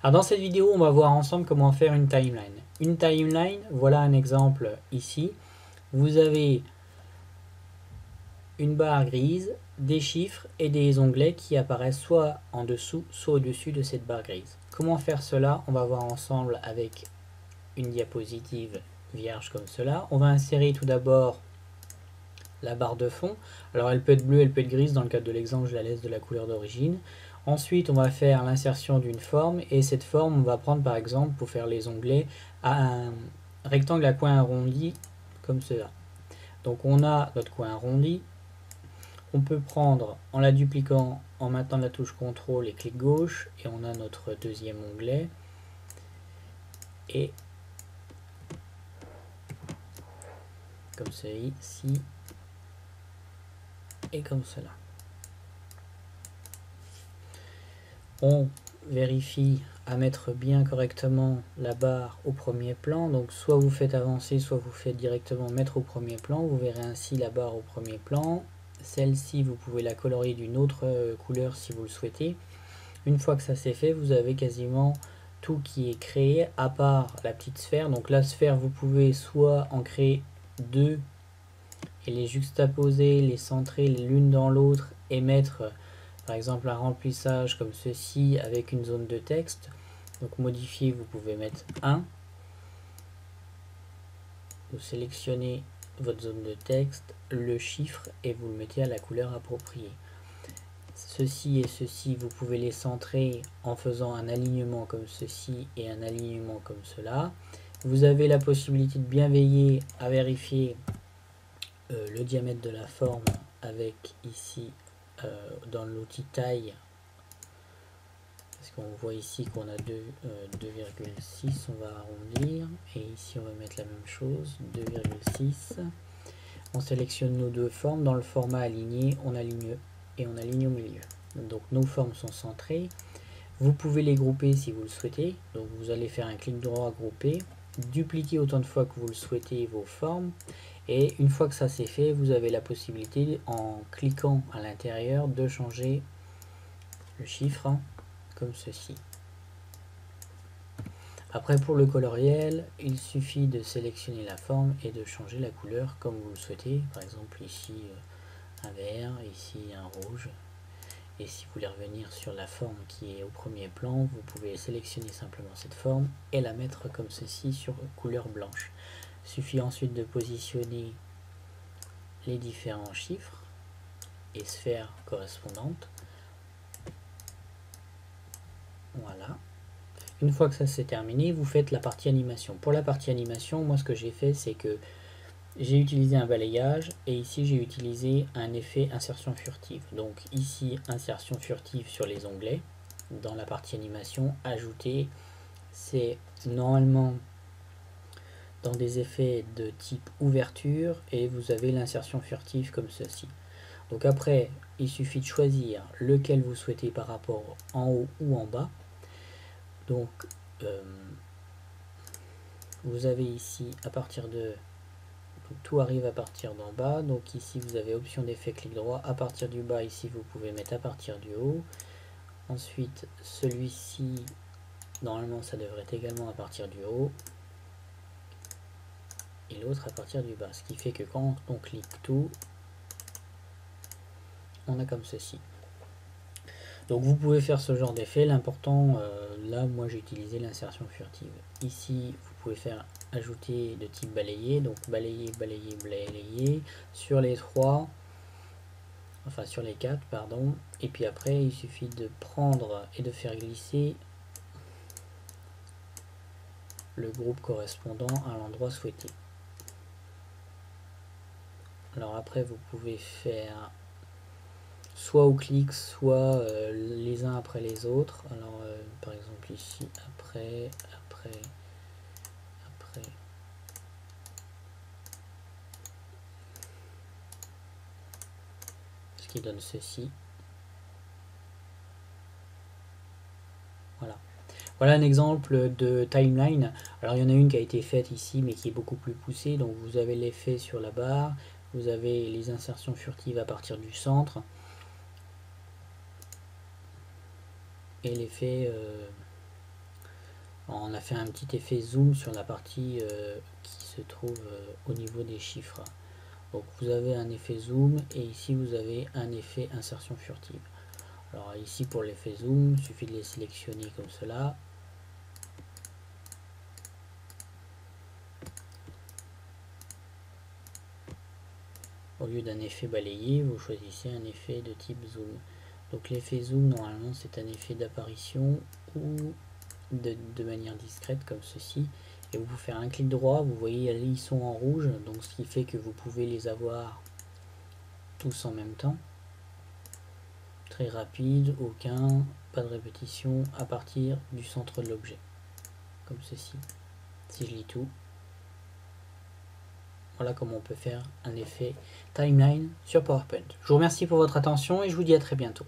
Alors dans cette vidéo, on va voir ensemble comment faire une timeline. Une timeline, voilà un exemple ici. Vous avez une barre grise, des chiffres et des onglets qui apparaissent soit en dessous, soit au-dessus de cette barre grise. Comment faire cela? On va voir ensemble avec une diapositive vierge comme cela. On va insérer tout d'abord la barre de fond. Alors elle peut être bleue, elle peut être grise. Dans le cadre de l'exemple, je la laisse de la couleur d'origine. Ensuite, on va faire l'insertion d'une forme et cette forme, on va prendre par exemple pour faire les onglets un rectangle à coin arrondi comme cela. Donc on a notre coin arrondi. On peut prendre en la dupliquant, en maintenant la touche CTRL et clic gauche et on a notre deuxième onglet et comme ceci et comme cela. On vérifie à mettre bien correctement la barre au premier plan, donc soit vous faites avancer, soit vous faites directement mettre au premier plan. Vous verrez ainsi la barre au premier plan. Celle-ci, vous pouvez la colorier d'une autre couleur si vous le souhaitez. Une fois que ça c'est fait, vous avez quasiment tout qui est créé à part la petite sphère. Donc la sphère, vous pouvez soit en créer deux et les juxtaposer, les centrer l'une dans l'autre et mettre par exemple un remplissage comme ceci avec une zone de texte. Donc modifier, vous pouvez mettre 1. Vous sélectionnez votre zone de texte, le chiffre et vous le mettez à la couleur appropriée. Ceci et ceci, vous pouvez les centrer en faisant un alignement comme ceci et un alignement comme cela. Vous avez la possibilité de bien veiller à vérifier le diamètre de la forme avec ici dans l'outil taille, parce qu'on voit ici qu'on a 2,6, on va arrondir et ici on va mettre la même chose, 2,6. On sélectionne nos deux formes, dans le format aligné on aligne et on aligne au milieu. Donc nos formes sont centrées. Vous pouvez les grouper si vous le souhaitez, donc vous allez faire un clic droit grouper, dupliquer autant de fois que vous le souhaitez vos formes. Et une fois que ça c'est fait, vous avez la possibilité, en cliquant à l'intérieur, de changer le chiffre comme ceci. Après, pour le coloriel, il suffit de sélectionner la forme et de changer la couleur comme vous le souhaitez. Par exemple, ici un vert, ici un rouge. Et si vous voulez revenir sur la forme qui est au premier plan, vous pouvez sélectionner simplement cette forme et la mettre comme ceci sur couleur blanche. Il suffit ensuite de positionner les différents chiffres et sphères correspondantes. Voilà. Une fois que ça c'est terminé, vous faites la partie animation. Pour la partie animation, moi ce que j'ai fait, c'est que j'ai utilisé un balayage et ici j'ai utilisé un effet insertion furtive. Donc ici, insertion furtive sur les onglets. Dans la partie animation, ajouter, c'est normalement dans des effets de type ouverture et vous avez l'insertion furtive comme ceci. Donc après, il suffit de choisir lequel vous souhaitez par rapport en haut ou en bas. Donc vous avez ici à partir de tout arrive à partir d'en bas. Donc ici vous avez option d'effet clic droit. À partir du bas, ici vous pouvez mettre à partir du haut. Ensuite celui-ci, normalement ça devrait être également à partir du haut et l'autre à partir du bas, ce qui fait que quand on clique tout, on a comme ceci. Donc vous pouvez faire ce genre d'effet. L'important, là moi j'ai utilisé l'insertion furtive. Ici vous pouvez faire ajouter de type balayer, donc balayer, balayer, balayer sur les trois, enfin sur les quatre pardon, et puis après il suffit de prendre et de faire glisser le groupe correspondant à l'endroit souhaité. Alors après vous pouvez faire soit au clic, soit les uns après les autres. Alors par exemple ici, après, ce qui donne ceci. Voilà. Voilà un exemple de timeline. Alors il y en a une qui a été faite ici, mais qui est beaucoup plus poussée. Donc vous avez l'effet sur la barre, vous avez les insertions furtives à partir du centre, et l'effet On a fait un petit effet zoom sur la partie qui se trouve au niveau des chiffres. Donc vous avez un effet zoom et ici vous avez un effet insertion furtive. Alors ici pour l'effet zoom, il suffit de les sélectionner comme cela. Au lieu d'un effet balayé, vous choisissez un effet de type zoom. Donc l'effet zoom, normalement, c'est un effet d'apparition ou de manière discrète comme ceci. Et vous pouvez faire un clic droit, vous voyez ils sont en rouge, donc ce qui fait que vous pouvez les avoir tous en même temps. Très rapide, aucun, pas de répétition, à partir du centre de l'objet. Comme ceci. Si je lis tout. Voilà comment on peut faire un effet timeline sur PowerPoint. Je vous remercie pour votre attention et je vous dis à très bientôt.